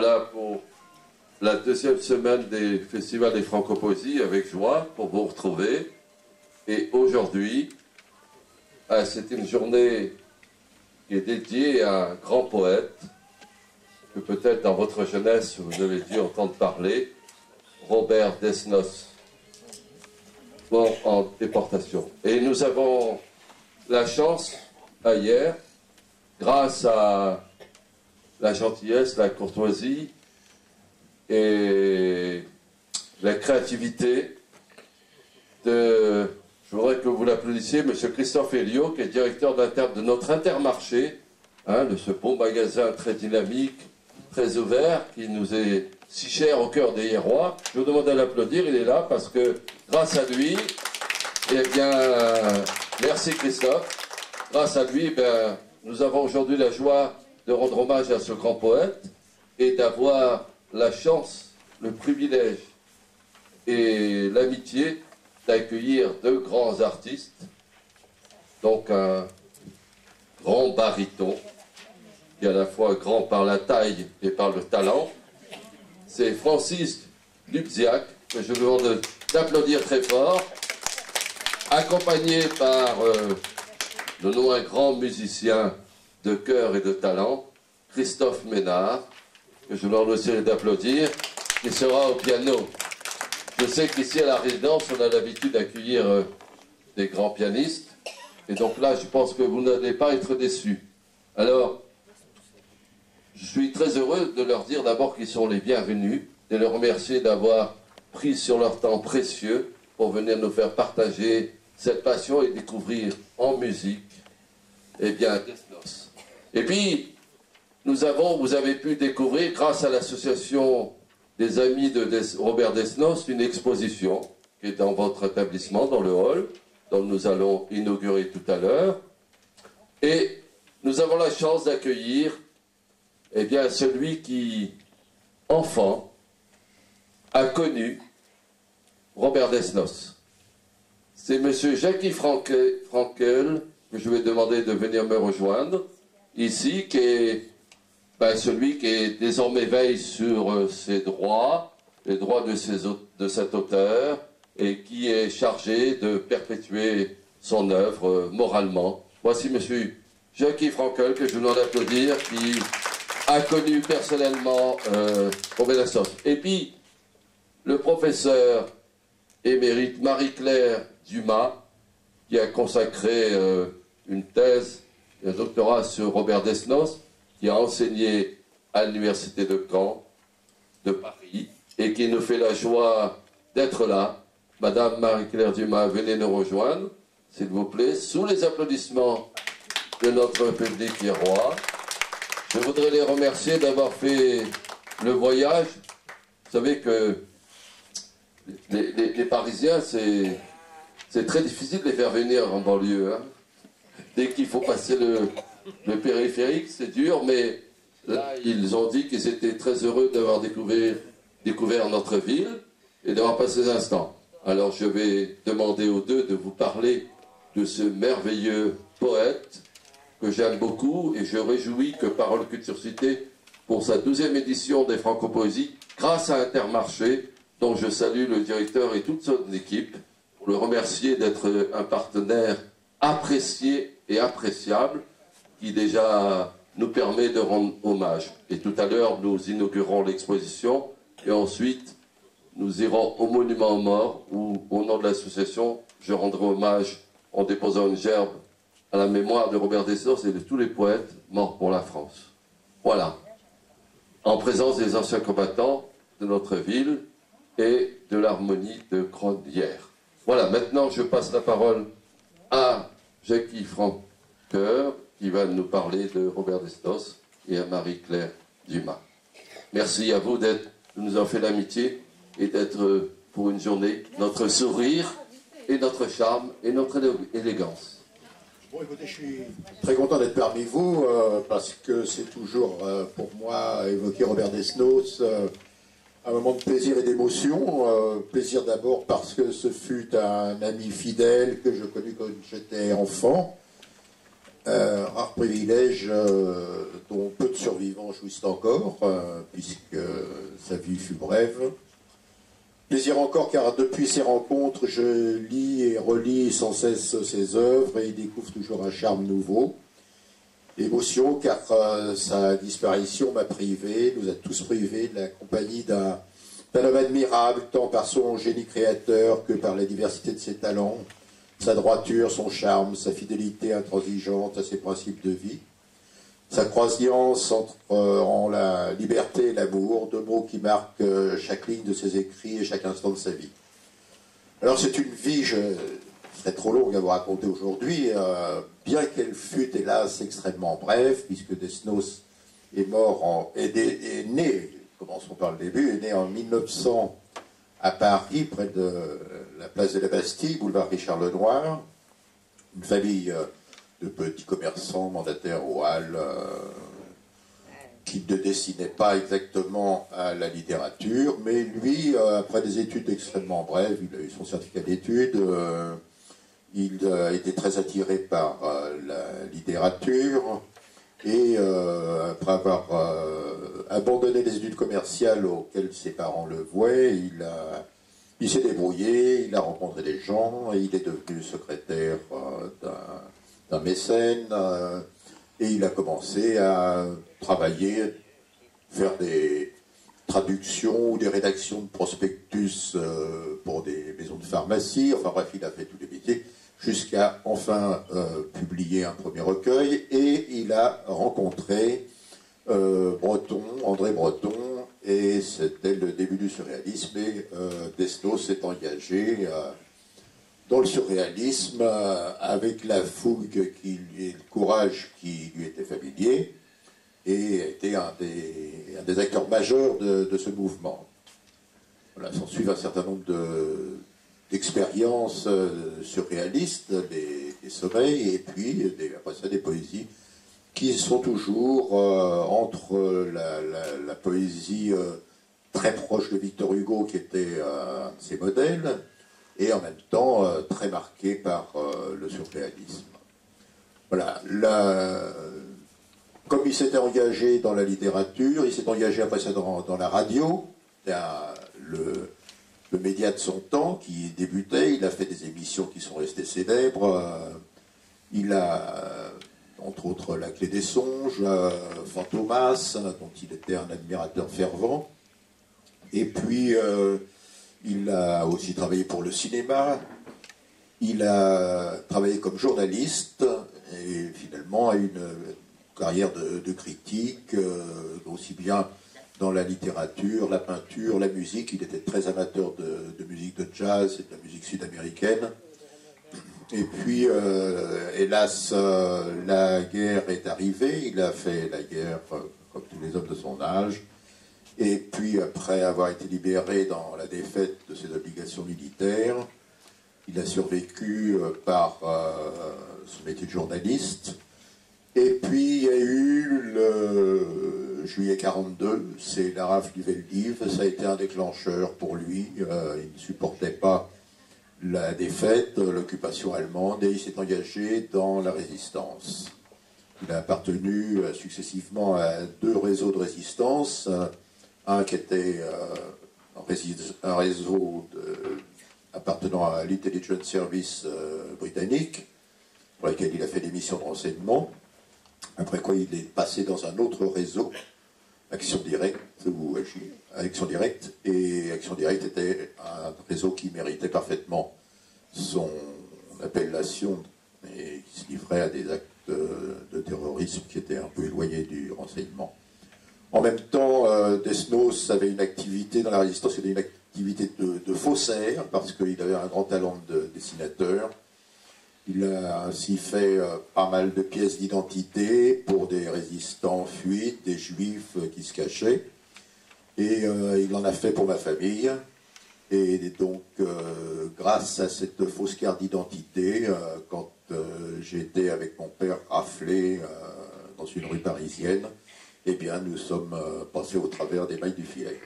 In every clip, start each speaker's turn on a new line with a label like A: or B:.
A: voilà pour la deuxième semaine des festivals des Francopoésies, avec joie pour vous retrouver. Et aujourd'hui, c'est une journée qui est dédiée à un grand poète que peut-être dans votre jeunesse vous avez dû entendre parler, Robert Desnos, mort en déportation. Et nous avons la chance, hier, grâce à la gentillesse, la courtoisie et la créativité de, je voudrais que vous l'applaudissiez, M. Christophe Elliot, qui est directeur de notre Intermarché, de ce beau magasin très dynamique, très ouvert, qui nous est si cher au cœur des Hérois. Je vous demande à l'applaudir, il est là parce que grâce à lui, eh bien, merci Christophe, grâce à lui, nous avons aujourd'hui la joie de rendre hommage à ce grand poète et d'avoir la chance, le privilège et l'amitié d'accueillir deux grands artistes, donc un grand baryton, qui est à la fois grand par la taille et par le talent, c'est Francis Lubziak, que je vous demande d'applaudir très fort, accompagné par le un grand musicien de cœur et de talent, Christophe Ménard, que je vous demande aussi d'applaudir, qui sera au piano. Je sais qu'ici à la résidence, on a l'habitude d'accueillir des grands pianistes, et donc là, je pense que vous n'allez pas être déçus. Alors, je suis très heureux de leur dire d'abord qu'ils sont les bienvenus, de les remercier d'avoir pris sur leur temps précieux pour venir nous faire partager cette passion et découvrir en musique, eh bien, Desnos. Et puis, vous avez pu découvrir, grâce à l'association des amis de Robert Desnos, une exposition qui est dans votre établissement, dans le hall, dont nous allons inaugurer tout à l'heure. Et nous avons la chance d'accueillir, eh bien, celui qui, enfant, a connu Robert Desnos. C'est M. Jackie Frankel, que je vais demander de venir me rejoindre, ici, qui est celui qui est désormais veille sur ses droits, les droits de cet auteur, et qui est chargé de perpétuer son œuvre moralement. Voici M. Jackie Frankel, que je vous demande d'applaudir, qui a connu personnellement Robert Desnos. Et puis, le professeur émérite Marie-Claire Dumas, qui a consacré une thèse, un doctorat sur Robert Desnos, qui a enseigné à l'université de Caen, de Paris, et qui nous fait la joie d'être là. Madame Marie-Claire Dumas, venez nous rejoindre, s'il vous plaît, sous les applaudissements de notre public roi. Je voudrais les remercier d'avoir fait le voyage. Vous savez que les Parisiens, c'est très difficile de les faire venir en banlieue. Dès qu'il faut passer le périphérique, c'est dur, mais là, ils ont dit qu'ils étaient très heureux d'avoir découvert notre ville et d'avoir passé ces instants. Alors, je vais demander aux deux de vous parler de ce merveilleux poète que j'aime beaucoup, et je réjouis que Parole Culture Cité, pour sa 12e édition des Francopoésies, grâce à Intermarché, dont je salue le directeur et toute son équipe, pour le remercier d'être un partenaire apprécié et appréciable, qui déjà nous permet de rendre hommage. Et tout à l'heure, nous inaugurerons l'exposition, et ensuite, nous irons au Monument aux Morts, où, au nom de l'association, je rendrai hommage en déposant une gerbe à la mémoire de Robert Desnos et de tous les poètes morts pour la France. Voilà. En présence des anciens combattants de notre ville et de l'harmonie de Cronhière. Voilà, maintenant je passe la parole à Jackie Frankel, qui va nous parler de Robert Desnos, et à Marie-Claire Dumas. Merci à vous de nous avoir fait l'amitié et d'être pour une journée notre sourire et notre charme et notre élégance.
B: Bon, écoutez, je suis très content d'être parmi vous parce que c'est toujours pour moi évoquer Robert Desnos un moment de plaisir et d'émotion. Plaisir d'abord parce que ce fut un ami fidèle que je connus quand j'étais enfant. Rare privilège dont peu de survivants jouissent encore, puisque sa vie fut brève. Plaisir encore car depuis ces rencontres, je lis et relis sans cesse ses œuvres et y découvre toujours un charme nouveau. Émotion car sa disparition m'a privé, nous a tous privés de la compagnie d'un homme admirable, tant par son génie créateur que par la diversité de ses talents, sa droiture, son charme, sa fidélité intransigeante à ses principes de vie, sa croyance en la liberté et l'amour, deux mots qui marquent chaque ligne de ses écrits et chaque instant de sa vie. Alors c'est une vie, serait trop longue à vous raconter aujourd'hui, bien qu'elle fût hélas extrêmement brève, puisque Desnos est né, commençons par le début, est né en 1900 à Paris, près de la place de la Bastille, boulevard Richard Lenoir, une famille de petits commerçants mandataires aux Halles, qui ne destinaient pas exactement à la littérature, mais lui, après des études extrêmement brèves, il a eu son certificat d'études, il a été très attiré par la littérature, et après avoir abandonné les études commerciales auxquelles ses parents le vouaient, il s'est débrouillé, il a rencontré des gens, et il est devenu secrétaire d'un mécène, et il a commencé à travailler, faire des traductions ou des rédactions de prospectus pour des maisons de pharmacie, enfin bref, il a fait tous les métiers, jusqu'à enfin publier un premier recueil, et il a rencontré André Breton, et c'était le début du surréalisme, et Desnos s'est engagé dans le surréalisme avec la fougue et le courage qui lui était familier, et était un des acteurs majeurs de ce mouvement. Voilà, s'en suivent un certain nombre d'expériences surréalistes, des sommeils, et puis après ça des poésies qui sont toujours entre la poésie très proche de Victor Hugo, qui était un de ses modèles, et en même temps très marquée par le surréalisme. Voilà. Comme il s'était engagé dans la littérature, il s'est engagé après ça dans la radio, le média de son temps qui débutait. Il a fait des émissions qui sont restées célèbres. Il a, entre autres, La Clé des Songes, Fantomas, dont il était un admirateur fervent. Et puis, il a aussi travaillé pour le cinéma. Il a travaillé comme journaliste et finalement a eu une carrière de critique, aussi bien dans la littérature, la peinture, la musique. Il était très amateur de musique de jazz et de la musique sud-américaine. Et puis, hélas, la guerre est arrivée. Il a fait la guerre comme tous les hommes de son âge. Et puis, après avoir été libéré dans la défaite de ses obligations militaires, il a survécu par son métier de journaliste. Et puis, il y a eu le juillet 42, c'est la rafle du Veldiv. Ça a été un déclencheur pour lui. Il ne supportait pas la défaite, l'occupation allemande, et il s'est engagé dans la résistance. Il a appartenu successivement à deux réseaux de résistance, un qui était un réseau appartenant à l'Intelligence Service britannique, pour lequel il a fait des missions de renseignement, après quoi il est passé dans un autre réseau, Action Directe, Action Directe, et Action Directe était un réseau qui méritait parfaitement son appellation et qui se livrait à des actes de terrorisme qui étaient un peu éloignés du renseignement. En même temps, Desnos avait une activité dans la résistance, il avait une activité de faussaire, parce qu'il avait un grand talent de dessinateur. Il a ainsi fait pas mal de pièces d'identité pour des résistants en fuite, des juifs qui se cachaient. Et il en a fait pour ma famille. Et donc, grâce à cette fausse carte d'identité, quand j'étais avec mon père raflé dans une rue parisienne, eh bien, nous sommes passés au travers des mailles du filet.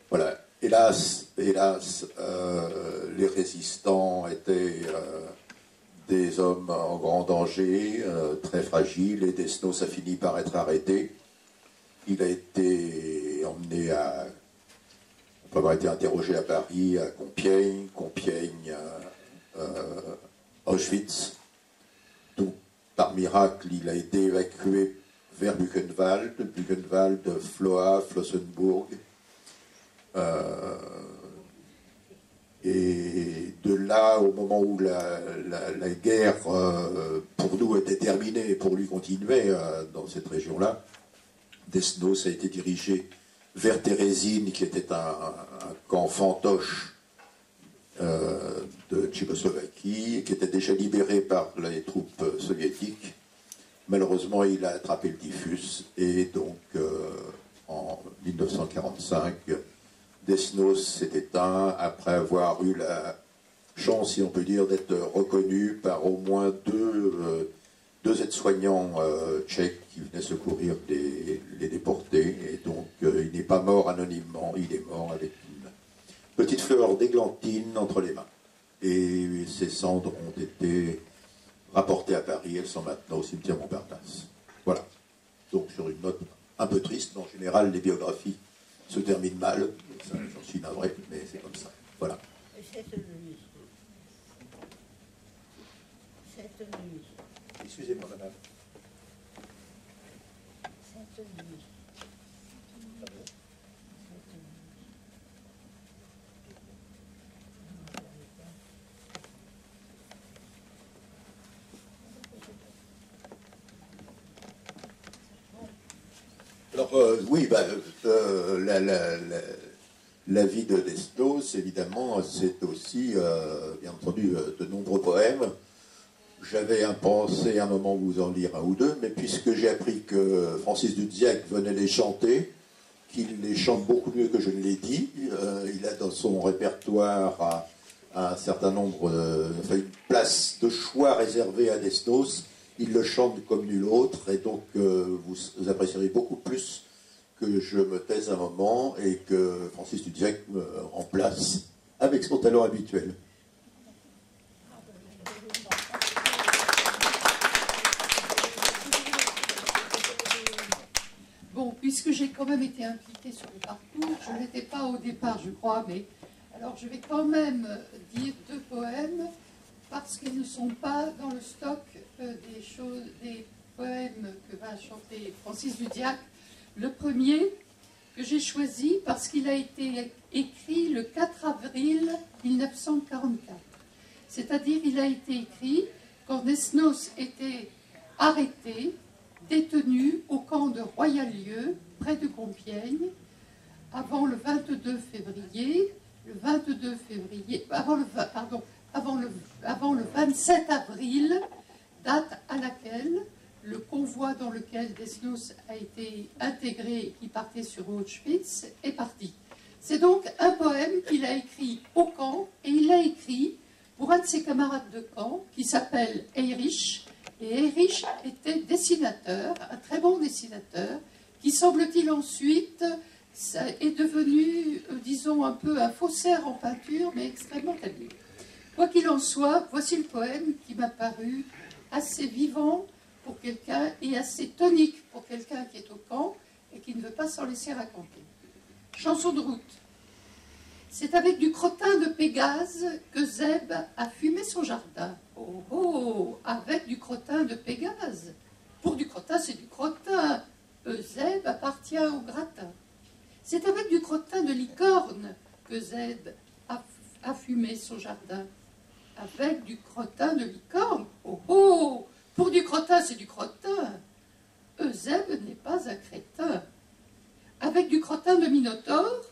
B: Voilà. Hélas, les résistants étaient des hommes en grand danger, très fragiles, et Desnos a fini par être arrêté. Il a été emmené à pour avoir été interrogé à Paris, à Compiègne, Auschwitz. Donc, par miracle, il a été évacué vers Buchenwald, Floa, Flossenburg. Et de là, au moment où la guerre, pour nous, était terminée et pour lui continuait dans cette région-là, Desnos a été dirigé vers Terezín, qui était un camp fantoche de Tchécoslovaquie, qui était déjà libéré par les troupes soviétiques. Malheureusement, il a attrapé le typhus, et donc, en 1945, Desnos s'est éteint après avoir eu la chance, si on peut dire, d'être reconnu par au moins deux aides-soignants tchèques qui venaient secourir les déportés. Et donc, il n'est pas mort anonymement, il est mort avec une petite fleur d'églantine entre les mains. Et ses cendres ont été rapportées à Paris, elles sont maintenant au cimetière Montparnasse. Voilà. Donc, sur une note un peu triste, mais en général, les biographies se terminent mal. J'en suis navré, mais c'est comme ça. Voilà.
C: Cette nuit.
B: Excusez-moi, madame.
C: Cette nuit.
B: Alors, oui, la vie de Desnos, évidemment, c'est aussi, bien entendu, de nombreux poèmes. J'avais pensé à un moment vous en lire un ou deux, mais puisque j'ai appris que Francis Dudziak venait les chanter, qu'il les chante beaucoup mieux que je ne l'ai dit, il a dans son répertoire un certain nombre, une place de choix réservée à Desnos. Il le chante comme nul autre, et donc vous apprécierez beaucoup plus que je me taise un moment et que Francis Dudziak me remplace avec son talent habituel.
D: Bon, puisque j'ai quand même été impliquée sur le parcours, je n'étais pas au départ, je crois, mais alors je vais quand même dire deux poèmes parce qu'ils ne sont pas dans le stock des poèmes que va chanter Francis Dudziak. Le premier que j'ai choisi parce qu'il a été écrit le 4 avril 1944. C'est-à-dire il a été écrit quand Desnos était arrêté, détenu au camp de Royal-Lieu, près de Compiègne, avant le 22 février, avant le 27 avril, date à laquelle le convoi dans lequel Desnos a été intégré et qui partait sur Auschwitz est parti. C'est donc un poème qu'il a écrit au camp, et il l'a écrit pour un de ses camarades de camp qui s'appelle Erich. Et Erich était dessinateur, un très bon dessinateur, qui semble-t-il ensuite est devenu, disons, un peu un faussaire en peinture, mais extrêmement habile. Quoi qu'il en soit, voici le poème qui m'a paru assez vivant pour quelqu'un et assez tonique pour quelqu'un qui est au camp et qui ne veut pas s'en laisser raconter. Chanson de route. C'est avec du crottin de Pégase que Zeb a fumé son jardin. Oh oh, avec du crottin de Pégase. Pour du crottin, c'est du crottin. Zeb appartient au gratin. C'est avec du crottin de licorne que Zeb a fumé son jardin. Avec du crottin de licorne. Oh oh, pour du crottin, c'est du crottin. Eusèbe n'est pas un crétin. Avec du crottin de Minotaure,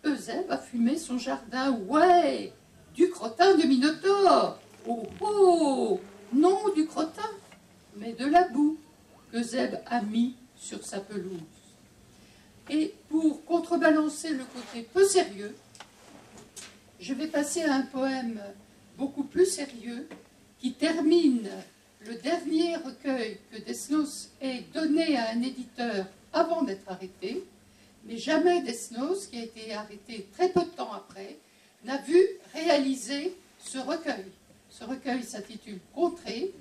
D: Eusèbe a fumé son jardin. Ouais, du crottin de Minotaure. Oh oh, non du crottin, mais de la boue que Zeb a mis sur sa pelouse. Et pour contrebalancer le côté peu sérieux, je vais passer à un poème beaucoup plus sérieux qui termine le dernier recueil que Desnos ait donné à un éditeur avant d'être arrêté, mais jamais Desnos, qui a été arrêté très peu de temps après, n'a vu réaliser ce recueil. Ce recueil s'intitule « Contrée ».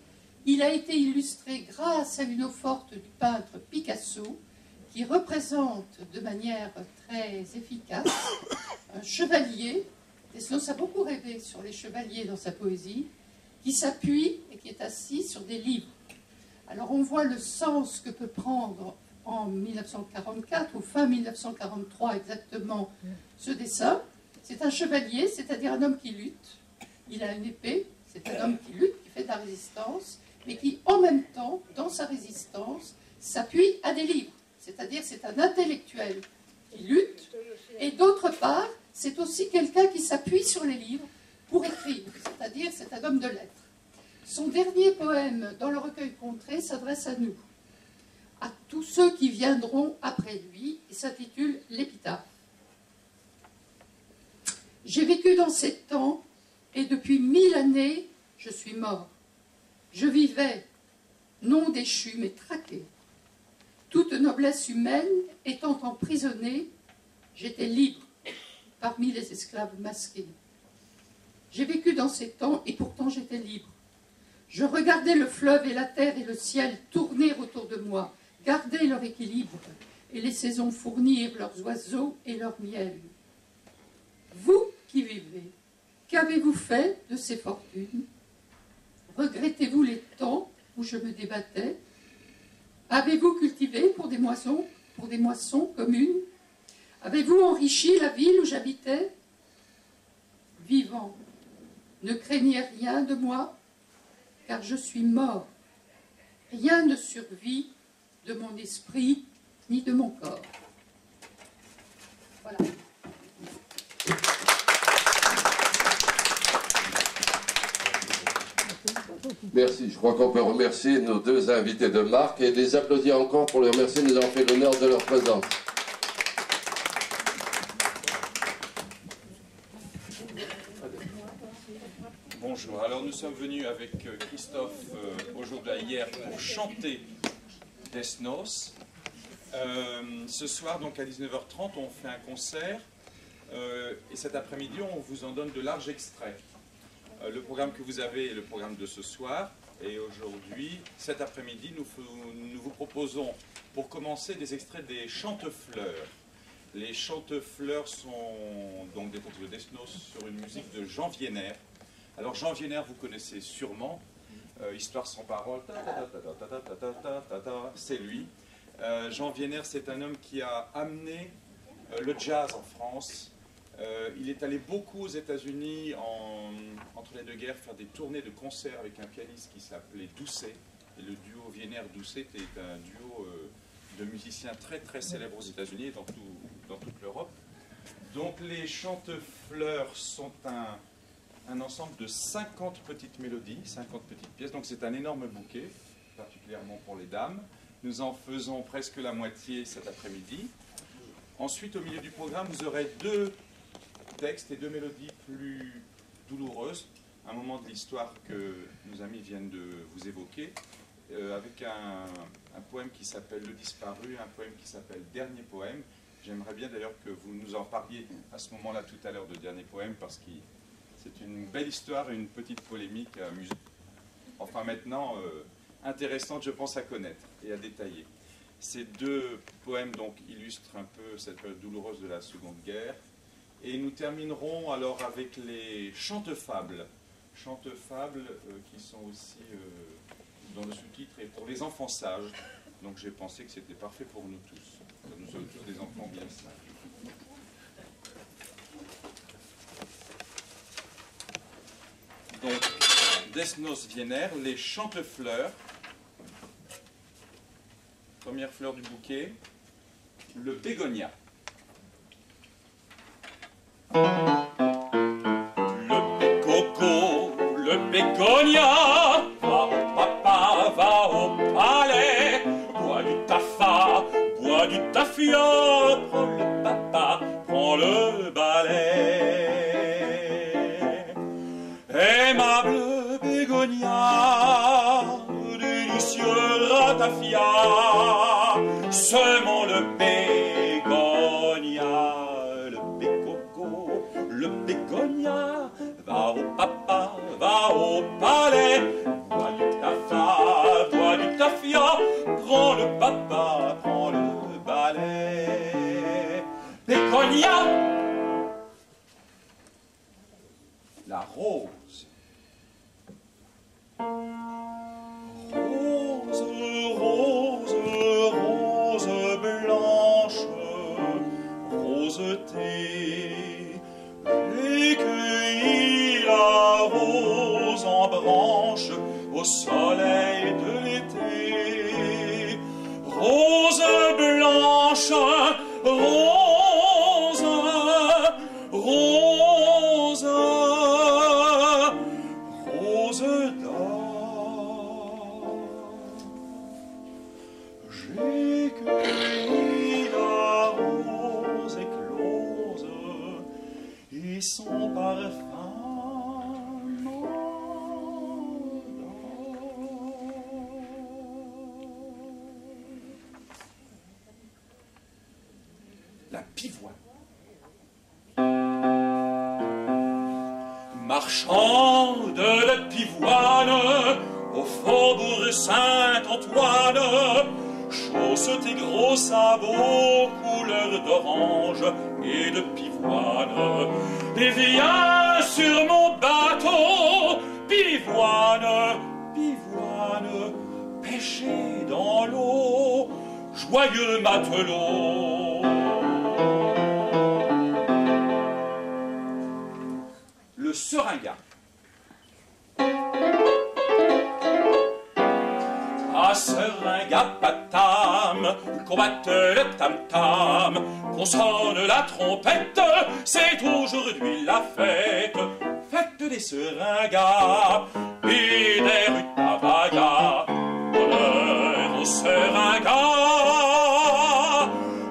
D: Il a été illustré grâce à une eau-forte du peintre Picasso, qui représente de manière très efficace un chevalier, Desnos a beaucoup rêvé sur les chevaliers dans sa poésie, qui s'appuie et qui est assis sur des livres. Alors on voit le sens que peut prendre en 1944, ou fin 1943 exactement, ce dessin. C'est un chevalier, c'est-à-dire un homme qui lutte. Il a une épée, c'est un homme qui lutte, qui fait de la résistance, mais qui en même temps, dans sa résistance, s'appuie à des livres. C'est-à-dire c'est un intellectuel qui lutte, et d'autre part, c'est aussi quelqu'un qui s'appuie sur les livres pour écrire, c'est-à-dire c'est un homme de lettres. Son dernier poème dans le recueil Contrées s'adresse à nous, à tous ceux qui viendront après lui, et s'intitule « L'épitaphe ». J'ai vécu dans ces temps, et depuis 1000 années, je suis mort. Je vivais, non déchu, mais traqué. Toute noblesse humaine étant emprisonnée, j'étais libre parmi les esclaves masqués. J'ai vécu dans ces temps, et pourtant j'étais libre. Je regardais le fleuve et la terre et le ciel tourner autour de moi, garder leur équilibre, et les saisons fournir leurs oiseaux et leur miel. Vous qui vivez, qu'avez-vous fait de ces fortunes? Regrettez-vous les temps où je me débattais? Avez-vous cultivé pour des moissons communes? Avez-vous enrichi la ville où j'habitais? Vivant, ne craignez rien de moi, car je suis mort. Rien ne survit de mon esprit ni de mon corps. Voilà.
A: Merci. Je crois qu'on peut remercier nos deux invités de marque et les applaudir encore pour les remercier de nous avoir fait l'honneur de leur présence.
E: Bonjour. Alors nous sommes venus avec Christophe aujourd'hui hier pour chanter Desnos. Ce soir, donc à 19h30, on fait un concert et cet après-midi, on vous en donne de larges extraits. Le programme que vous avez est le programme de ce soir. Et aujourd'hui, cet après-midi, nous vous proposons, pour commencer, des extraits des Chantefleurs. Les Chantefleurs sont donc des textes de Desnos sur une musique de Jean Vienner. Alors Jean Vienner, vous connaissez sûrement, Histoire sans parole, c'est lui. Jean Vienner, c'est un homme qui a amené le jazz en France. Il est allé beaucoup aux États-Unis entre les deux guerres faire des tournées de concerts avec un pianiste qui s'appelait Doucet. Et le duo Vienner-Doucet est un duo de musiciens très très célèbres aux États-Unis et dans toute l'Europe. Donc les Chantefleurs sont un ensemble de 50 petites mélodies, 50 petites pièces. Donc c'est un énorme bouquet, particulièrement pour les dames. Nous en faisons presque la moitié cet après-midi. Ensuite, au milieu du programme, vous aurez deux textes et deux mélodies plus douloureuses, un moment de l'histoire que nos amis viennent de vous évoquer, avec un poème qui s'appelle Le Disparu, un poème qui s'appelle Dernier Poème. J'aimerais bien d'ailleurs que vous nous en parliez à ce moment-là tout à l'heure de Dernier Poème, parce que c'est une belle histoire et une petite polémique amusante. Enfin maintenant, intéressante je pense à connaître et à détailler. Ces deux poèmes donc illustrent un peu cette période douloureuse de la Seconde Guerre. Et nous terminerons alors avec les Chantefables. Chantefables qui sont aussi dans le sous-titre et pour les enfants sages. Donc j'ai pensé que c'était parfait pour nous tous. Nous sommes tous des enfants bien sages. Donc Desnos Vienner, les Chantefleurs. Première fleur du bouquet, le bégonia. Le bégonia, va au papa, va au palais, bois du taffia, bois du taffia, prends le papa, prends le balai. Aimable bégonia, délicieux ratafia, semons le bégonia, le bégonia, va au papa, va au palais, bois du taffia, prends le papa, prends le balai. Bégonia, rose. Rose, rose, rose blanche, roseté, j'ai cueilli la rose en branche au soleil de l'été. Rose blanche, rose, rose, rose d'or. J'ai cueilli la rose éclose et son parfum la pivoine. Marchand de pivoine au faubourg Saint-Antoine, chausse tes gros sabots couleur d'orange et de pivoine. Et viens sur mon bateau, pivoine, pivoine, pêcher dans l'eau, joyeux matelot. Le seringa. À Seringapatam, combatte le tam-tam, qu'on sonne la trompette, c'est aujourd'hui la fête, fête des seringas et des rutabagas, honneur aux seringas,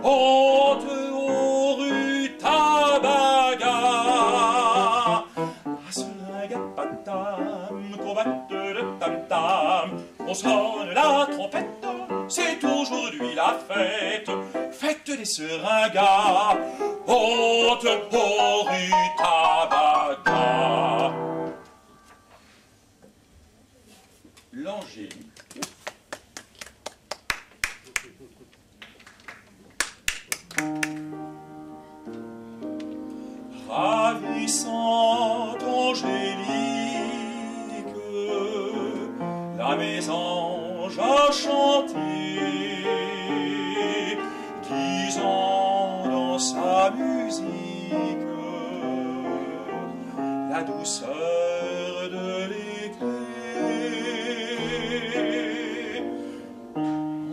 E: honte aux rutabagas. À Seringapatam, combatte le tam-tam, on sonne la trompette, c'est aujourd'hui la fête, fête des seringas, honte au rutabaga. L'Angélique. Ravissante Angélique, la mésange a chanté, disant dans sa musique la douceur de l'été.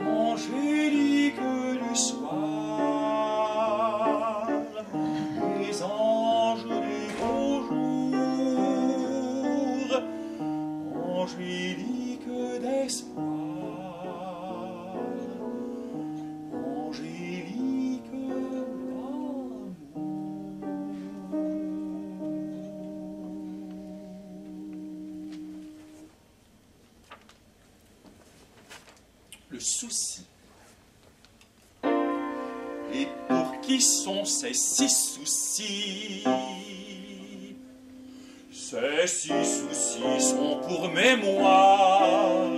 E: Angélique du soir, les anges des beaux jours, angélique d'espoir, angélique d'amour. Le souci. Et pour qui sont ces six soucis? Ces six soucis sont pour mémoire.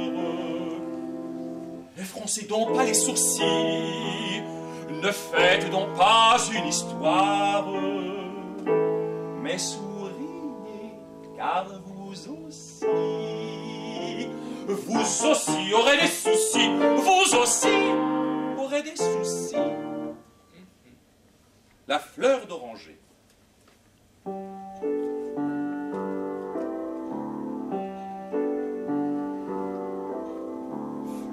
E: Ne froncez donc pas les sourcils, ne faites donc pas une histoire, mais souriez, car vous aussi aurez des soucis, vous aussi aurez des soucis. La fleur d'oranger.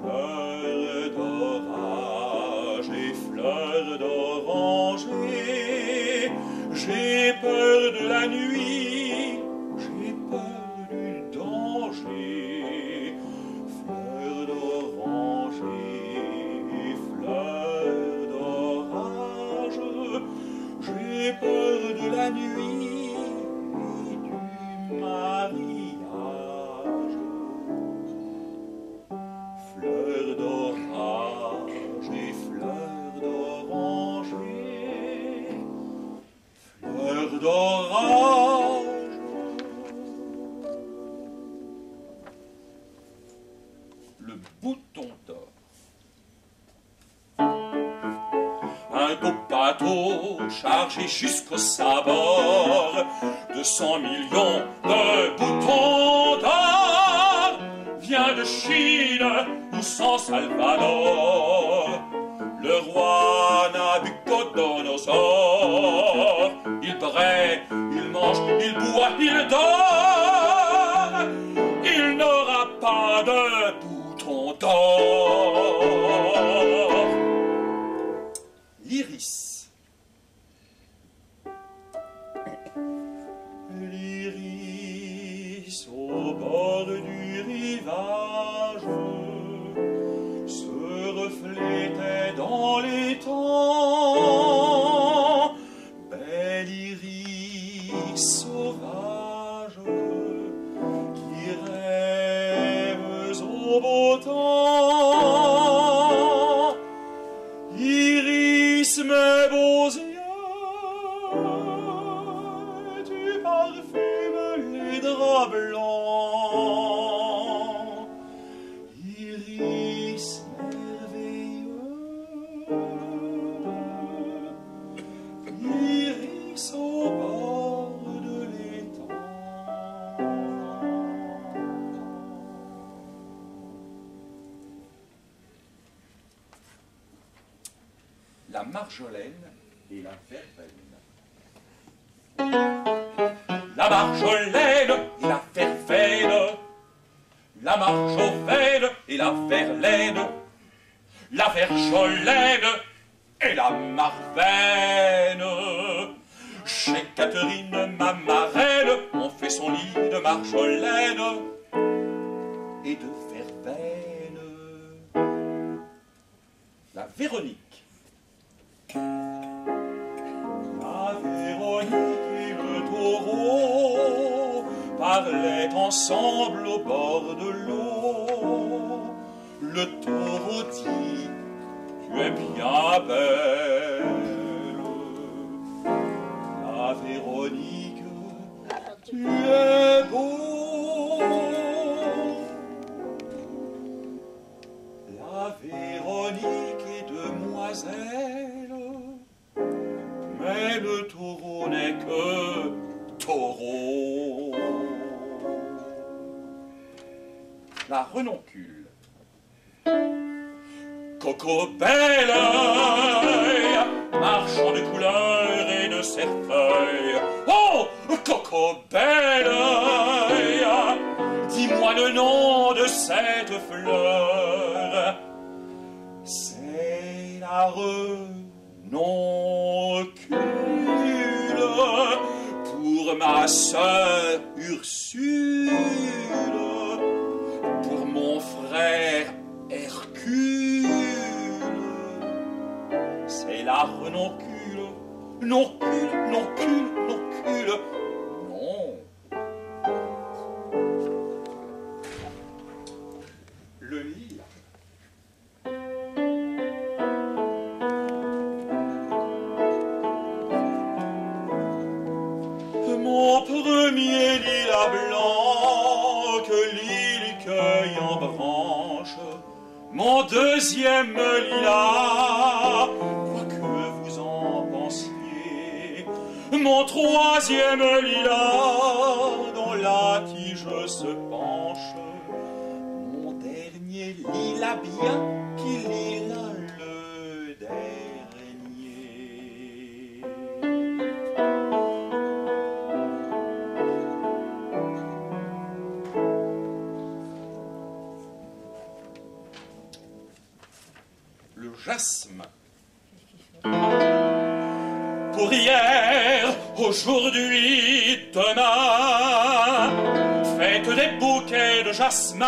E: Fleur d'orage et fleur d'oranger, j'ai peur de la nuit, j'ai peur du danger. Fleur d'oranger, fleur d'orage, j'ai peur de la nuit et du mariage. Fleur d'orage et fleur d'oranger, fleur d'orage. Le bouton d'or. Un beau bateau
F: chargé jusqu'au sabord de 100 millions de boutons d'or, vient de Chine ou San Salvador. Le roi Nabucodonosor, il braie, il mange, il boit, il dort, il n'aura pas de boutons d'or. L'iris. L'iris au bord du rivage se reflétait dans les temps. Bel iris sauvage qui rêves au beau temps. Iris, mes beaux yeux, tu parfumes les draps blancs. Iris merveilleux, iris au bord de l'étang. La marjolaine et la verveine. La marjolaine et la verveine, la marjolaine et la verlaine, la verjolaine et la marveine. Chez Catherine, ma marraine, on fait son lit de marjolaine et de verveine. La Véronique. La Véronique et le taureau parlaient ensemble au bord de l'eau. Le taureau dit: tu es bien belle. La Véronique: tu es beau. La Véronique est demoiselle, mais le taureau n'est que taureau. La renoncule. Coco belle, marchand de couleurs et de cerfeuil. Oh, Coco belle, dis-moi le nom de cette fleur. C'est la renoncule pour ma sœur Ursule, pour mon frère Hercule. C'est la renoncule, noncule, noncule, noncule, non. Le lilas. Mon premier lilas blanc que l'île cueille en branche, mon deuxième lilas, quoi que vous en pensiez, mon troisième lilas dont la tige se penche, mon dernier lilas bien qui lilas le dernier. Le jasmin. Pour hier, aujourd'hui, demain, faites des bouquets de jasmin,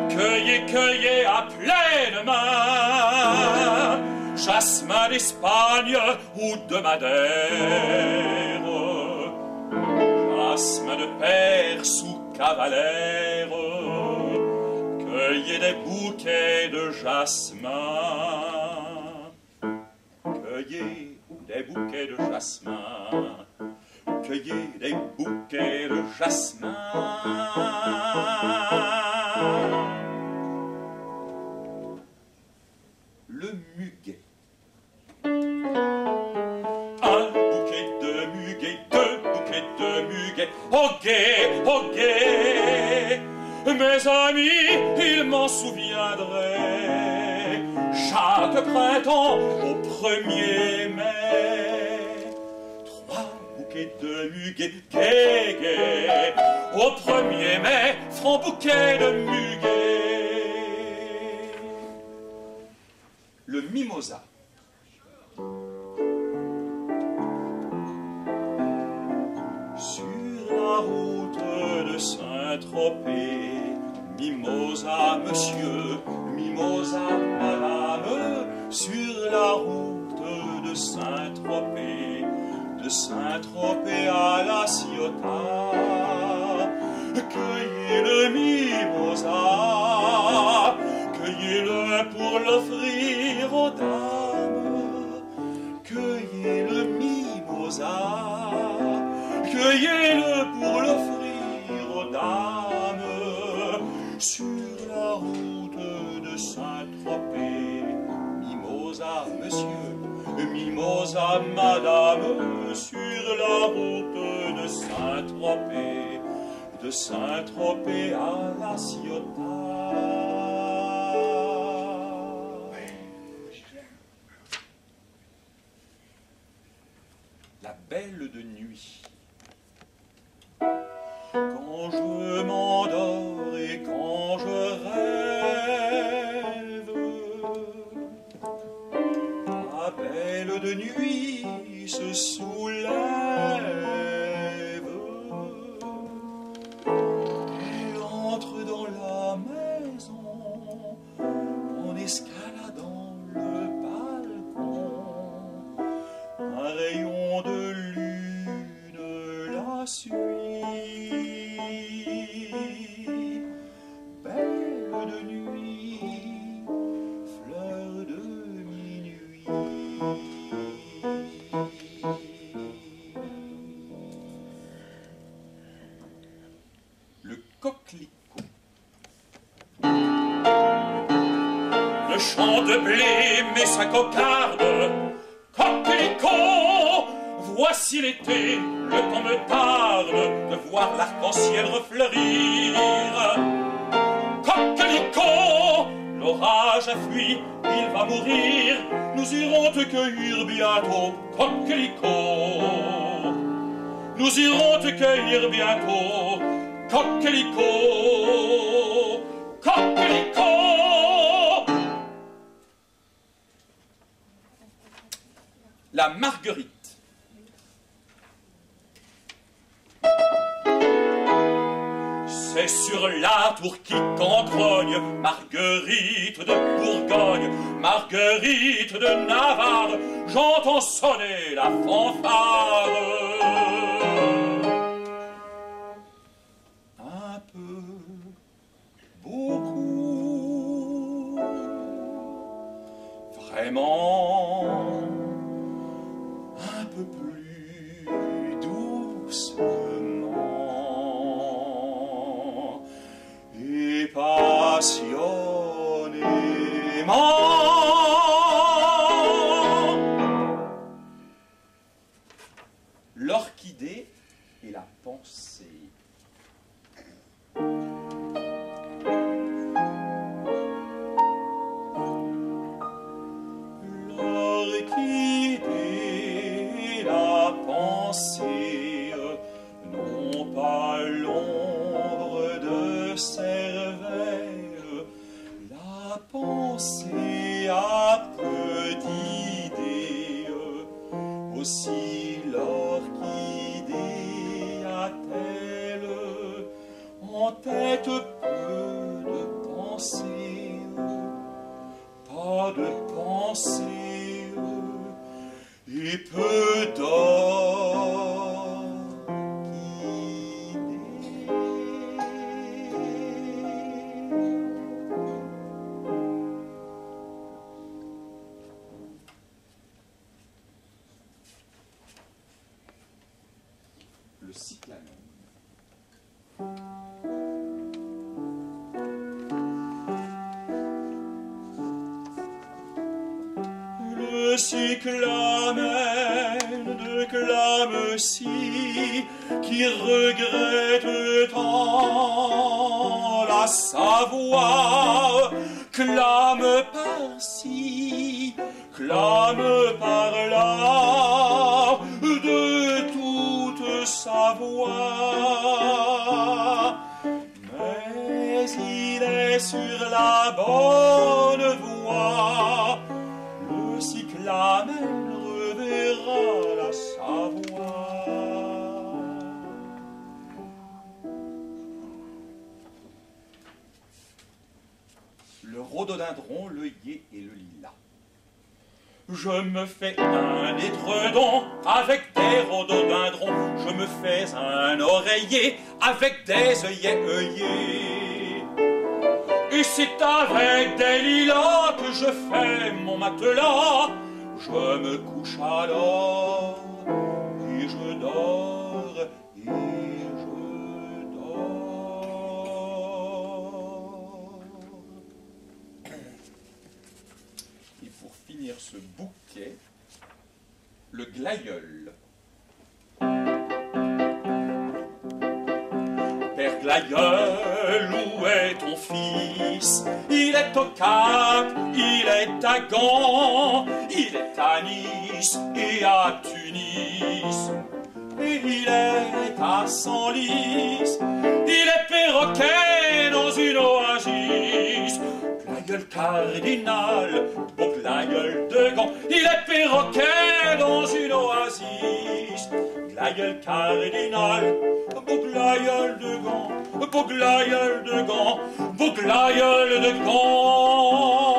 F: cueillez, cueillez à pleine main, jasmin d'Espagne ou de Madère, jasmin de Perse ou Cavalère, cueillez des bouquets de jasmin. Cueillez des bouquets de jasmin. Cueillez des bouquets de jasmin. Le muguet. m'en souviendrai. Chaque printemps au 1er mai, 3 bouquets de muguet, gai, gai. Au 1er mai, franc bouquet de muguet. Le mimosa. Sur la route de Saint-Tropez, mimosa monsieur, mimosa madame, sur la route de Saint-Tropez à la Ciotat, cueillez le mimosa, cueillez-le pour l'offrir aux dames, cueillez le mimosa, cueillez-le pour l'offrir aux dames, sur la route de Saint-Tropez, mimosa monsieur, mimosa madame, sur la route de Saint-Tropez à la Ciotat. La belle de nuit. Quand je m'endors et quand je rêve, la belle de nuit se soulève. Elle entre dans la maison en escaladant le balcon. Un rayon de lune la suit. Belle de nuit, fleur de minuit. Le coquelicot. Le champ de blé met sa cocarde. Coquelicot, voici l'été, le temps me tarde de voir l'arc-en-ciel refleurir. Coquelicot, l'orage a fui, il va mourir, nous irons te cueillir bientôt. Coquelicot, nous irons te cueillir bientôt. Coquelicot, coquelicot. La marguerite. C'est sur la tour qui cangrogne, Marguerite de Bourgogne, Marguerite de Navarre, j'entends sonner la fanfare. Un peu, beaucoup, vraiment, un peu plus doucement et passionnément. L'orchidée et la pensée. L'orchidée, la pensée n'ont pas l'ombre de cervelle. La pensée a peu d'idées, aussi l'orchidée a-t-elle en tête peu de pensées, pas de pensées et peu d'orchidées. Le cyclamen. Le cyclamen de Clamecy qui regrette tant la la Savoie, clame par-ci, clame par-là, de toute sa voix. Mais il est sur la bonne voie, le cyclamen reverra la Savoie. Le rhododendron, l'œillet et le lilas. Je me fais un étredon avec des rhododendrons. Je me fais un oreiller avec des œillets. Et c'est avec des lilas que je fais mon matelas. Je me couche alors et je dors et je dors. Et pour finir ce bouquet, le glaïeul. Père glaïeul, où est ton fils? Il est au Cap, il est à Gand, il est à Nice et à Tunis. Et il est à Senlis, il est perroquet dans une oasis. Glaïeul cardinal, beau glaïeul de Gand, il est perroquet dans une oasis. Glaïeul cardinal, beau glaïeul de Gand, beau glaïeul de Gand, beau glaïeul de Gand.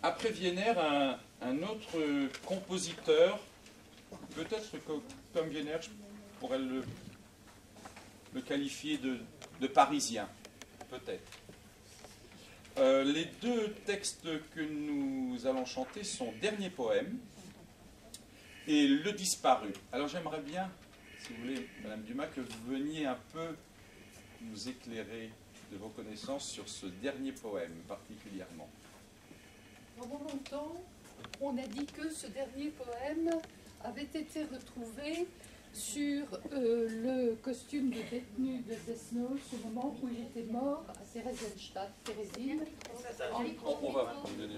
F: Après Wiener, un autre compositeur, peut-être que comme Wiener, je pourrais le qualifier de parisien, peut-être. Les deux textes que nous allons chanter sont Dernier poème et Le disparu. Alors j'aimerais bien, si vous voulez, Madame Dumas, que vous veniez un peu nous éclairer de vos connaissances sur ce dernier poème particulièrement.
D: Pendant longtemps, on a dit que ce dernier poème avait été retrouvé sur le costume de détenu de Desnos au moment où il était mort à Theresienstadt, Térésine.
F: On va vous donner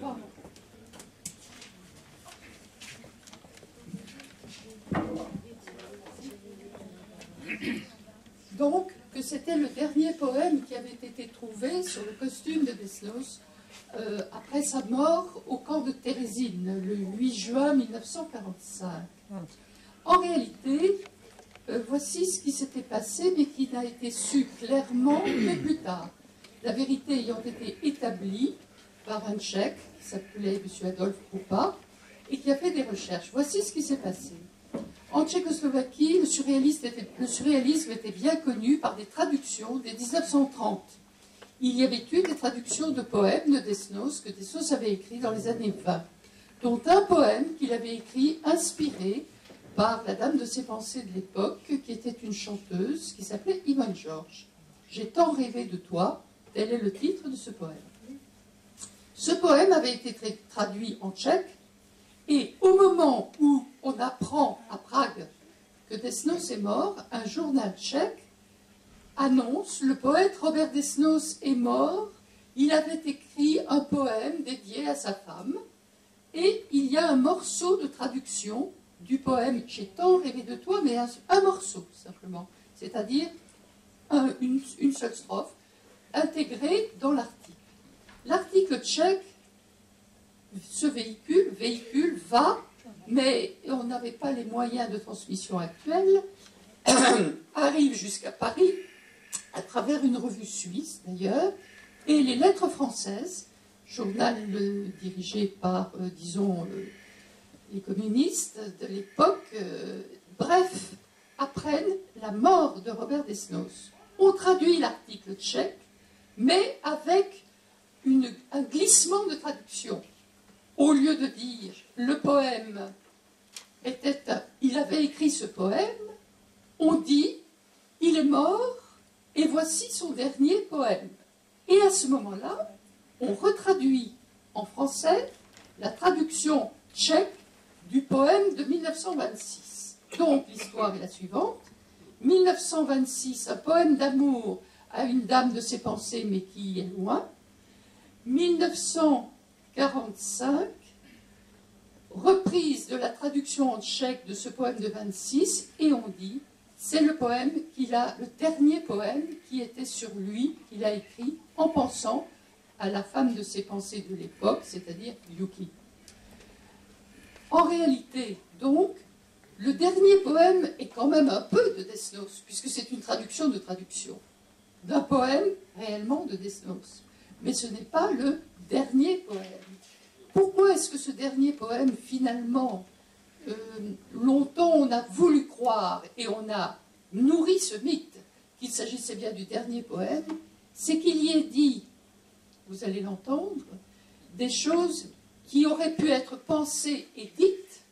D: Donc, que c'était le dernier poème qui avait été trouvé sur le costume de Desnos après sa mort au camp de Térésine, le 8 juin 1945. En réalité, voici ce qui s'était passé, mais qui n'a été su clairement que plus tard. La vérité ayant été établie par un Tchèque qui s'appelait M. Adolf Krupa et qui a fait des recherches. Voici ce qui s'est passé. En Tchécoslovaquie, le surréalisme était bien connu par des traductions dès 1930. Il y avait eu des traductions de poèmes de Desnos que Desnos avait écrits dans les années 20, dont un poème qu'il avait écrit inspiré par la dame de ses pensées de l'époque, qui était une chanteuse, qui s'appelait Ivan George. « J'ai tant rêvé de toi », tel est le titre de ce poème. Ce poème avait été traduit en tchèque, et au moment où on apprend à Prague que Desnos est mort, un journal tchèque annonce « Le poète Robert Desnos est mort, il avait écrit un poème dédié à sa femme, et il y a un morceau de traduction du poème « J'ai tant rêvé de toi », mais un morceau, simplement, c'est-à-dire une seule strophe, intégrée dans l'article. L'article tchèque, ce véhicule va, mais on n'avait pas les moyens de transmission actuels, arrive jusqu'à Paris, à travers une revue suisse d'ailleurs, et les Lettres françaises, journal dirigé par, disons, les communistes de l'époque, bref, apprennent la mort de Robert Desnos. On traduit l'article tchèque, mais avec un glissement de traduction. Au lieu de dire le poème il avait écrit ce poème, on dit il est mort et voici son dernier poème. Et à ce moment-là, on retraduit en français la traduction tchèque du poème de 1926. Donc l'histoire est la suivante. 1926, un poème d'amour à une dame de ses pensées mais qui est loin. 1945, reprise de la traduction en tchèque de ce poème de 26, et on dit, c'est le poème le dernier poème qui était sur lui, qu'il a écrit en pensant à la femme de ses pensées de l'époque, c'est-à-dire Yuki. En réalité, donc, le dernier poème est quand même un peu de Desnos, puisque c'est une traduction de traduction d'un poème réellement de Desnos. Mais ce n'est pas le dernier poème. Pourquoi est-ce que ce dernier poème, finalement, longtemps on a voulu croire et on a nourri ce mythe qu'il s'agissait bien du dernier poème, c'est qu'il y est dit, vous allez l'entendre, des choses qui auraient pu être pensées et dites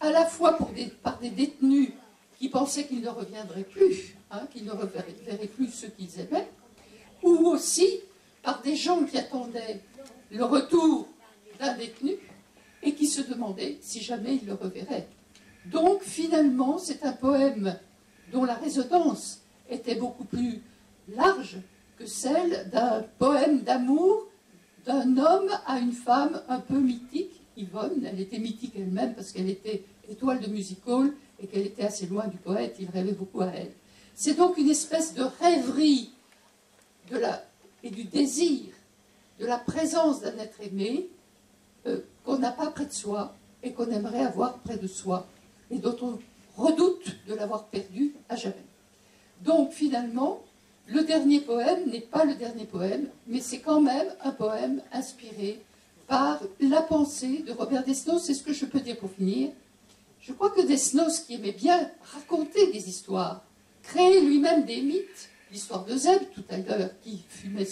D: à la fois par des détenus qui pensaient qu'ils ne reviendraient plus, qu'ils ne reverraient plus ceux qu'ils aimaient, ou aussi par des gens qui attendaient le retour d'un détenu et qui se demandaient si jamais ils le reverraient. Donc finalement, c'est un poème dont la résonance était beaucoup plus large que celle d'un poème d'amour d'un homme à une femme un peu mythique, Yvonne. Elle était mythique elle-même parce qu'elle était étoile de music-hall et qu'elle était assez loin du poète, il rêvait beaucoup à elle. C'est donc une espèce de rêverie et du désir de la présence d'un être aimé qu'on n'a pas près de soi et qu'on aimerait avoir près de soi et dont on redoute de l'avoir perdu à jamais. Donc finalement, le dernier poème n'est pas le dernier poème, mais c'est quand même un poème inspiré par la pensée de Robert Desnos. C'est ce que je peux dire pour finir. Je crois que Desnos, qui aimait bien raconter des histoires, créer lui-même des mythes, l'histoire de Zeb tout à l'heure, qui fumait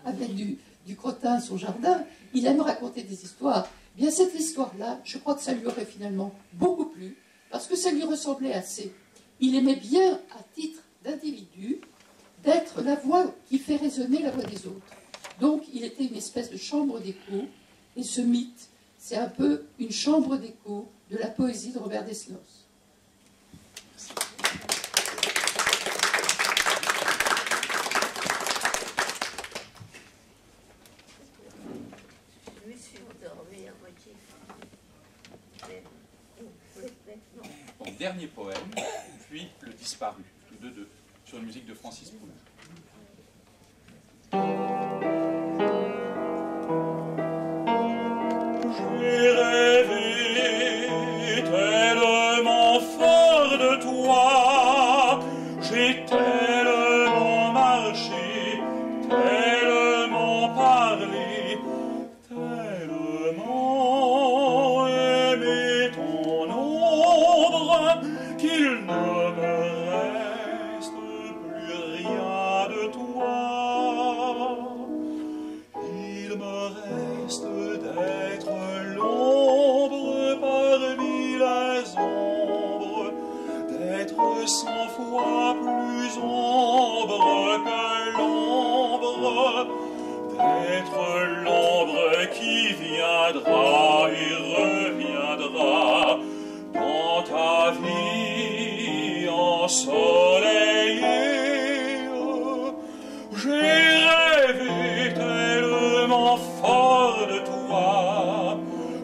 D: avec du crottin son jardin, il aime raconter des histoires. Bien cette histoire-là, je crois que ça lui aurait finalement beaucoup plu, parce que ça lui ressemblait assez. Il aimait bien, à titre d'individu, d'être la voix qui fait résonner la voix des autres. Donc il était une espèce de chambre d'écho, et ce mythe, c'est un peu une chambre d'écho de la poésie de Robert Desnos.
C: Je me suis endormie à moitié.
F: Donc, dernier poème, puis Le Disparu, tous deux, sur une musique de Francis Poulenc. J'ai rêvé tellement fort de toi, j'ai tellement marché, tellement parlé, tellement aimé ton ombre qu'il ne me reste plus rien de toi. Il me reste d'être l'ombre parmi les ombres, d'être 100 fois plus ombre que l'ombre, d'être l'ombre qui viendra et reviendra dans ta vie ensoleillée. J'ai rêvé tellement fort de toi,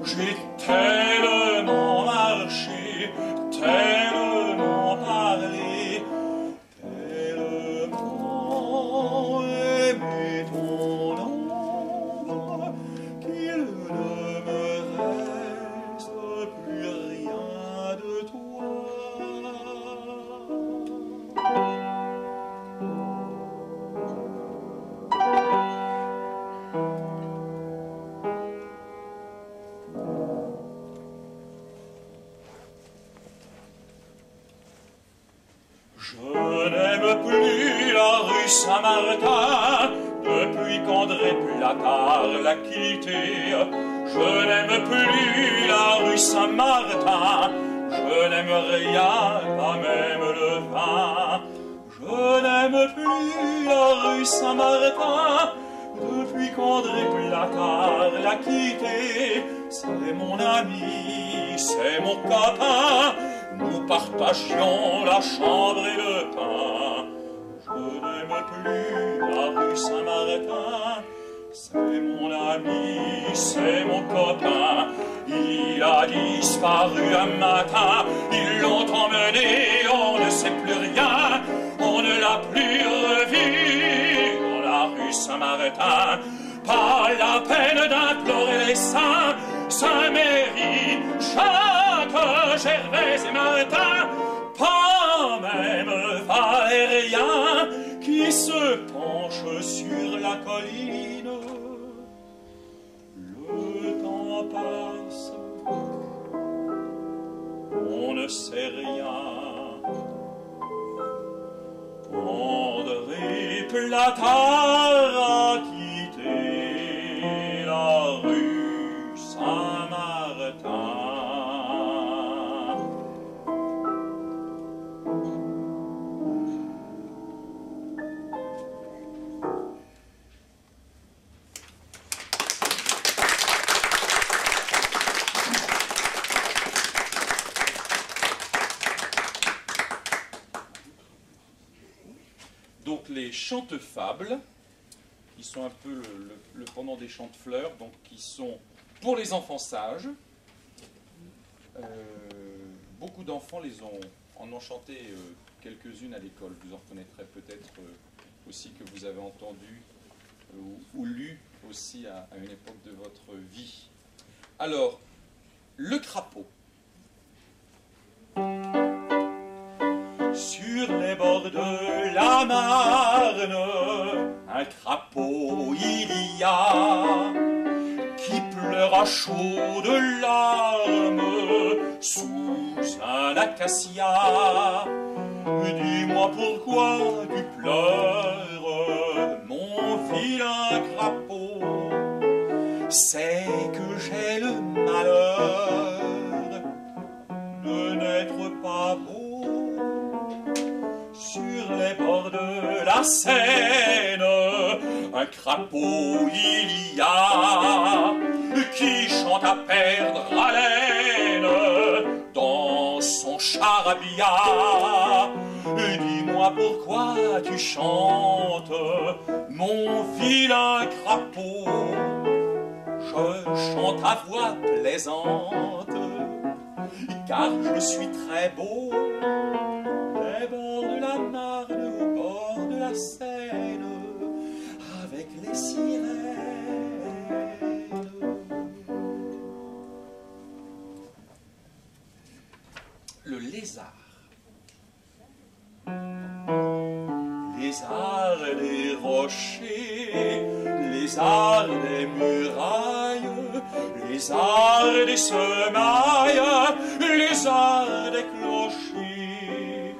F: j'ai tellement marché, tellement parlé, tellement aimé ton ombre qu'il ne me reste plus rien de toi. Je n'aime plus la rue Saint-Martin, depuis qu'André Platard l'a quitté. Je n'aime plus la rue Saint-Martin, je n'aime rien, pas même le vin. Je n'aime plus la rue Saint-Martin, Depuis qu'André Placard l'a quitté, c'est mon ami, c'est mon copain. Nous partagions la chambre et le pain. Je n'aime plus la rue Saint-Martin. C'est mon ami, c'est mon copain. Il a disparu un matin. Ils l'ont emmené, on ne sait plus rien. On ne l'a plus revu dans la rue Saint-Martin. Pas la peine d'implorer les saints, Saint-Méry, Jacques, Gervais et Martin. Pas même Valérien qui se penche sur la colline. Le temps passe, on ne sait rien. André Platard a quitté la rue Saint-Martin. Donc les chante-fables, qui sont un peu le pendant des chante-fleurs, donc qui sont pour les enfants sages. Beaucoup d'enfants en ont chanté quelques-unes à l'école. Vous en reconnaîtrez peut-être aussi que vous avez entendu ou lu aussi à une époque de votre vie. Alors, le crapaud. Sur les bords de la Marne, un crapaud il y a qui pleure à chaudes larmes sous un acacia. Dis-moi pourquoi tu pleures, mon vilain crapaud. C'est que j'ai le malheur de n'être pas beau. Sur les bords de la Seine, un crapaud il y a qui chante à perdre haleine dans son charabia. Dis-moi pourquoi tu chantes, mon vilain crapaud. Je chante à voix plaisante, car je suis très beau. Les bords de la Marne, au bord de la Seine, avec les sirènes. Le lézard. Lézard des rochers, lézard des murailles, lézard des semailles, lézard des clochers.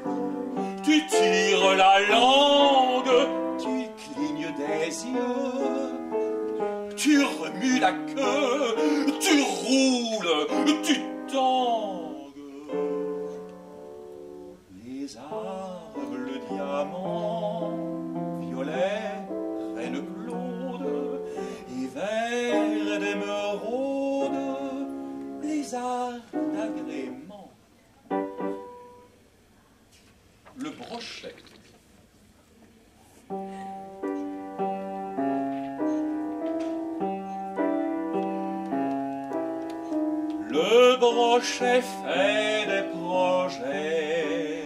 F: Tu tires la langue, tu clignes des yeux, tu remues la queue, tu roules, tu tangues. Lézard bleu diamant, violet, reine Claude, et vert d'émeraude, lézard d'agrément. Le brochet. Le brochet fait des projets.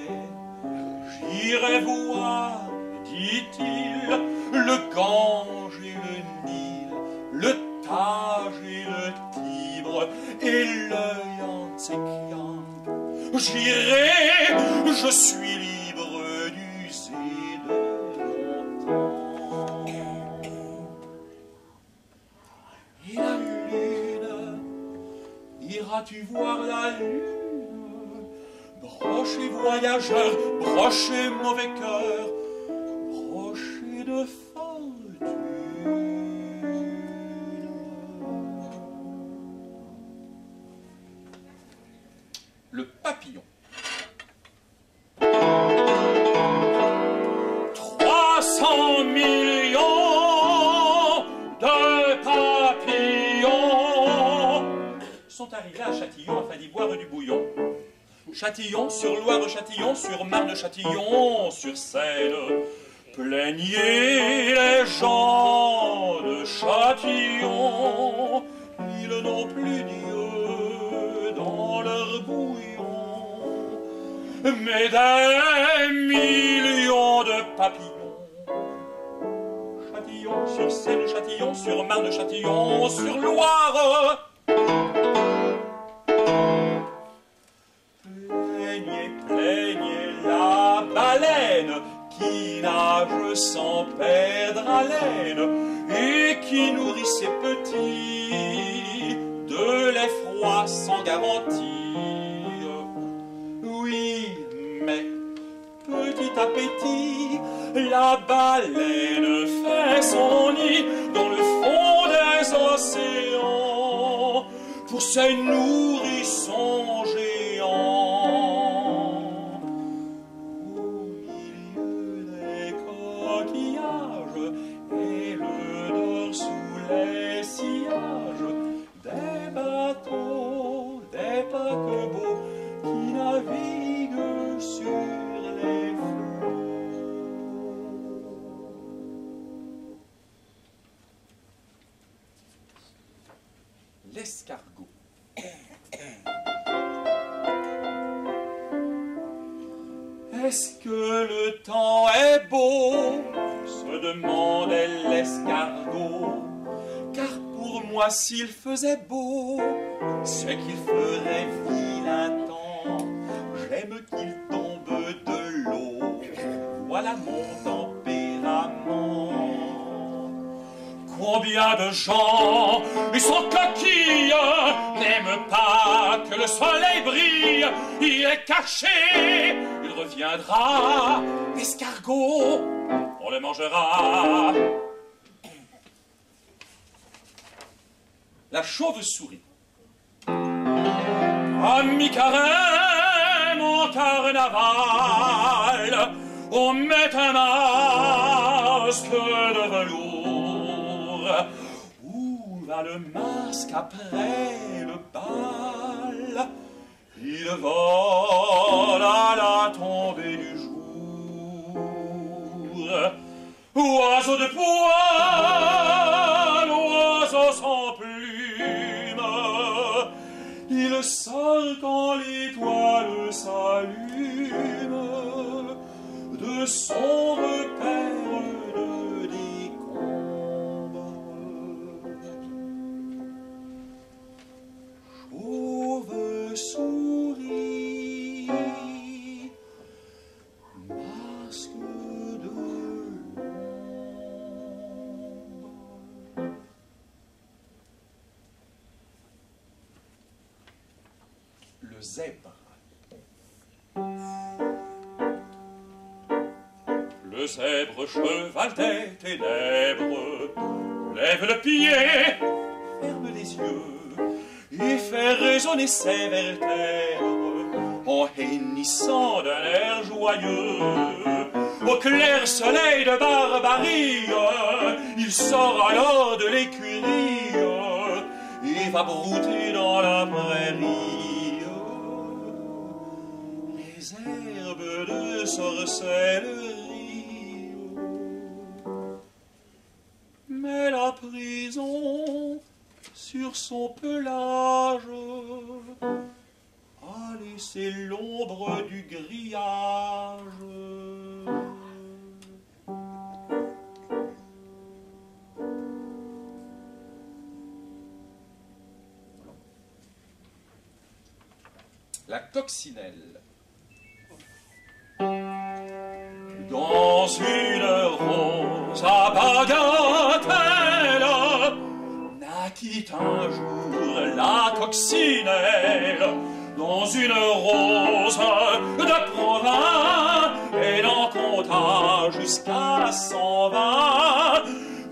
F: J'irai voir, dit-il, le Gange et le Nil, le Tage et le Tibre et le Yangtze-Kiang. J'irai, je suis libre d'user de longtemps. Et la lune, iras-tu voir la lune? Brochet voyageur, brochet mauvais cœur, brochet de fortune. Le papillon. 300 millions à Châtillon afin d'y boire du bouillon. Châtillon, sur Loire, Châtillon, sur Marne, Châtillon, sur Seine, plaignez les gens de Châtillon, ils n'ont plus Dieu dans leur bouillon, mais des millions de papillons. Châtillon, sur Seine, Châtillon, sur Marne, Châtillon, sur Loire. Plaignez la baleine qui nage sans perdre haleine et qui nourrit ses petits de lait froid sans garantie. Oui, mais petit à petit, la baleine fait son nid dans le fond des océans pour ses nourrissons géants. Les sillages des bateaux, des paquebots qui naviguent sur les flots. L'escargot. Est-ce que le temps est beau? Se demandait l'escargot. Car pour moi, s'il faisait beau, c'est qu'il ferait vilain temps. J'aime qu'il tombe de l'eau. Voilà mon tempérament. Combien de gens, ils sont coquilles, n'aiment pas que le soleil brille. Il est caché, il reviendra. L'escargot, on le mangera. La chauve-souris. À mi-carême, au carnaval, on met un masque de velours. Où va le masque après le bal? Il vole à la tombée du jour. Oiseau de poil, oiseau sans plume, il sort quand l'étoile s'allume de son repère de décombres. Chauve-souris, masque de l'ombre. Le zèbre. Le zèbre, cheval des ténèbres, lève le pied, ferme les yeux et fait résonner ses vertèbres en hennissant d'un air joyeux. Au clair soleil de barbarie, il sort alors de l'écurie et va brouter dans la prairie les herbes de sorcellerie. Mais la prison sur son pelage a laissé l'ombre du grillage. La coccinelle. Dans une rose à bagatelle naquit un jour la coccinelle. Dans une rose de province, elle en compta jusqu'à 120.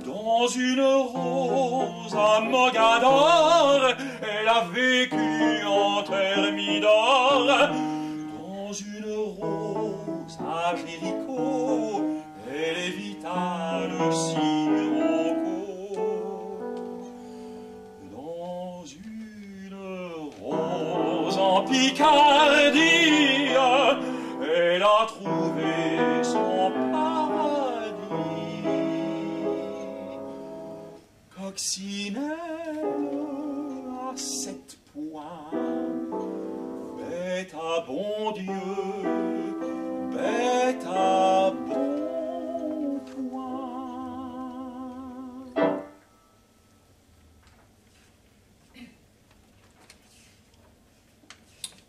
F: Dans une rose à Mogador, elle a vécu en Thermidor. Dans une rose à Jéricho, elle évita le sirocco. Dans une rose Picardie, elle a trouvé son paradis. Coccinelle à 7 points, bête à bon Dieu, bête à bon point.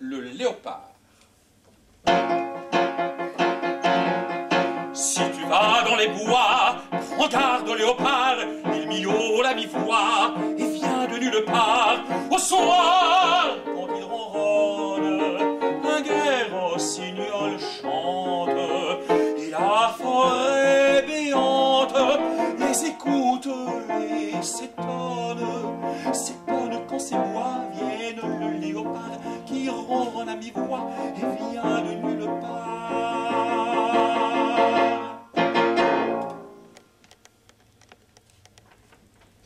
F: Le léopard. Si tu vas dans les bois, prends garde au léopard, il miaule à mi-voix et vient de nulle part. Au soir, quand il ronronne, un gai rossignol chante, et la forêt béante les écoute et s'étonne quand ces bois viennent le léopard qui ronronne à mi-voix et vient de nulle part.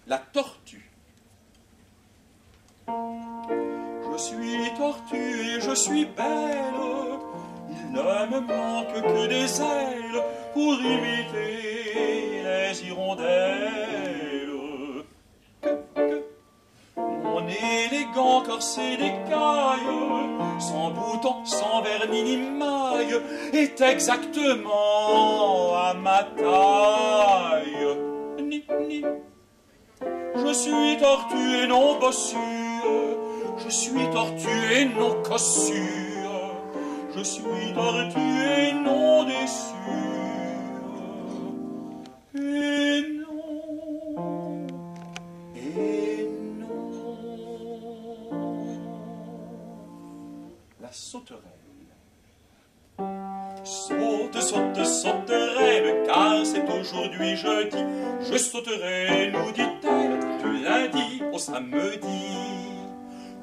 F: La tortue. Je suis tortue et je suis belle, il ne me manque que des ailes pour imiter les hirondelles. Mon élégant corset d'écaille, sans bouton, sans vernis ni maille, est exactement à ma taille. Ni. Je suis tortue et non bossue, je suis tortue et non cossue, je suis tortue et non déçue. Et non, et non. La sauterelle. Saute, saute, sauterelle, car c'est aujourd'hui jeudi. Je sauterai, nous dit-elle, du lundi au samedi.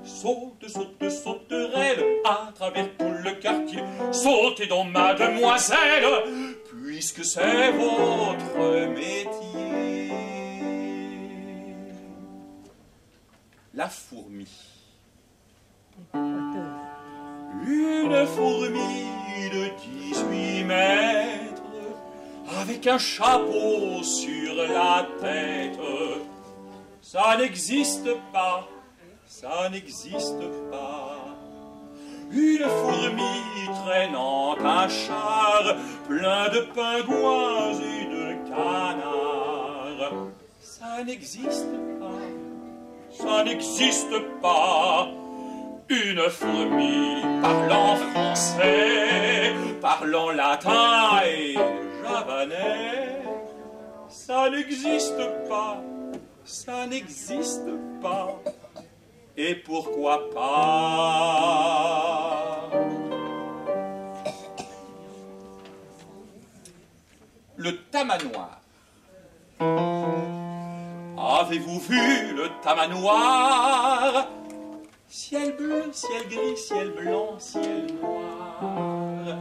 F: Saute, saute, sauterelle, à travers tout le quartier. Sautez donc, mademoiselle, puisque c'est votre métier. La fourmi. Une fourmi de 18 mètres, avec un chapeau sur la tête. Ça n'existe pas, ça n'existe pas. Une fourmi traînant un char plein de pingouins et de canards. Ça n'existe pas, ça n'existe pas. Une fourmi parlant français, parlant latin et javanais. Ça n'existe pas, ça n'existe pas. Et pourquoi pas? Le tamanoir. Avez-vous vu le tamanoir? Ciel bleu, ciel gris, ciel blanc, ciel noir.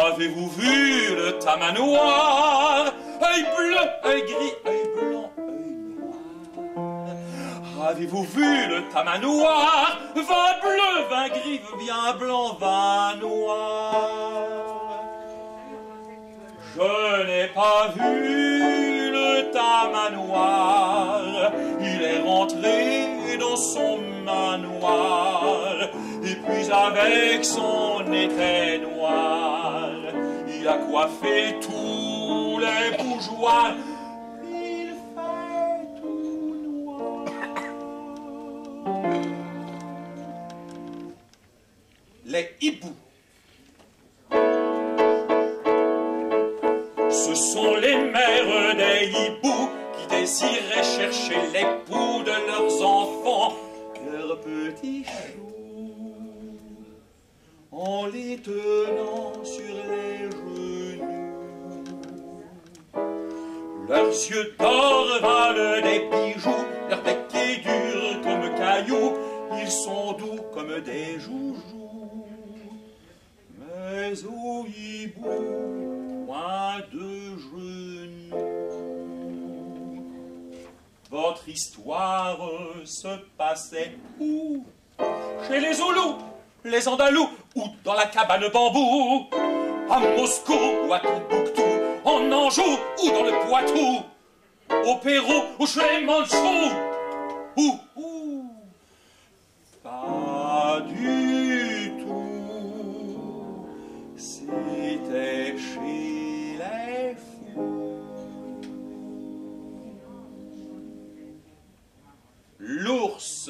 F: Avez-vous vu le tamanoir? Œil bleu, œil gris, œil blanc, œil noir. Avez-vous vu le tamanoir? Vin bleu, vin gris, vin blanc, vin noir. Je n'ai pas vu le tamanoir. Il est rentré dans son manoir, et puis avec son épée noire, il a coiffé tous les bougeoirs. Il fait tout noir. Les hiboux. Ce sont les mères des hiboux qui désiraient chercher l'époux de leurs enfants, leurs petits choux, en les tenant sur les genoux. Leurs yeux d'or valent des bijoux, leur bec est dur comme cailloux, ils sont doux comme des joujoux. Mais aux hiboux, point de genoux. Votre histoire se passait où? Chez les Zoulous, les Andalous ou dans la cabane bambou, à Moscou ou à Tombouctou, en Anjou ou dans le Poitou, au Pérou ou chez les Mandchous, ou pas du tout, c'était chez les fous. L'ours,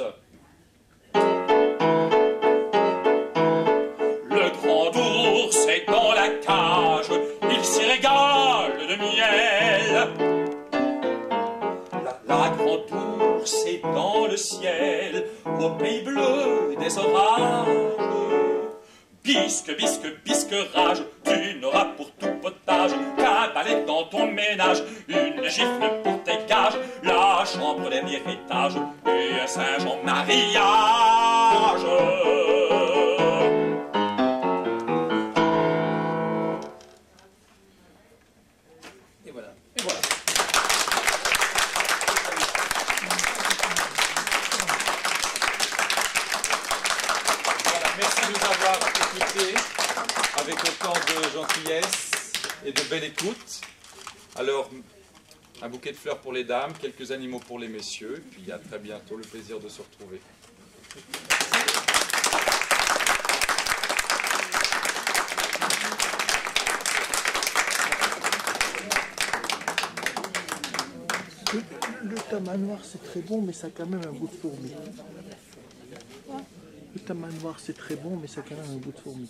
F: le grand ours est dans la cage, il s'y régale de miel. La grande ours est dans le ciel, au pays bleu des orages. Bisque, bisque, bisque, rage, tu n'auras pour tout potage qu'un balai dans ton ménage, une gifle pour tes gages, la chambre au dernier étage et un singe en mariage.
E: Et voilà. Et voilà. Voilà, merci de nous avoir écoutés avec autant de gentillesse et de belle écoute. Alors, un bouquet de fleurs pour les dames, quelques animaux pour les messieurs, et puis à très bientôt, le plaisir de se retrouver.
G: Le tamanoir c'est très bon, mais ça a quand même un goût de fourmi. Le tamanoir c'est très bon, mais ça a quand même un goût de fourmi.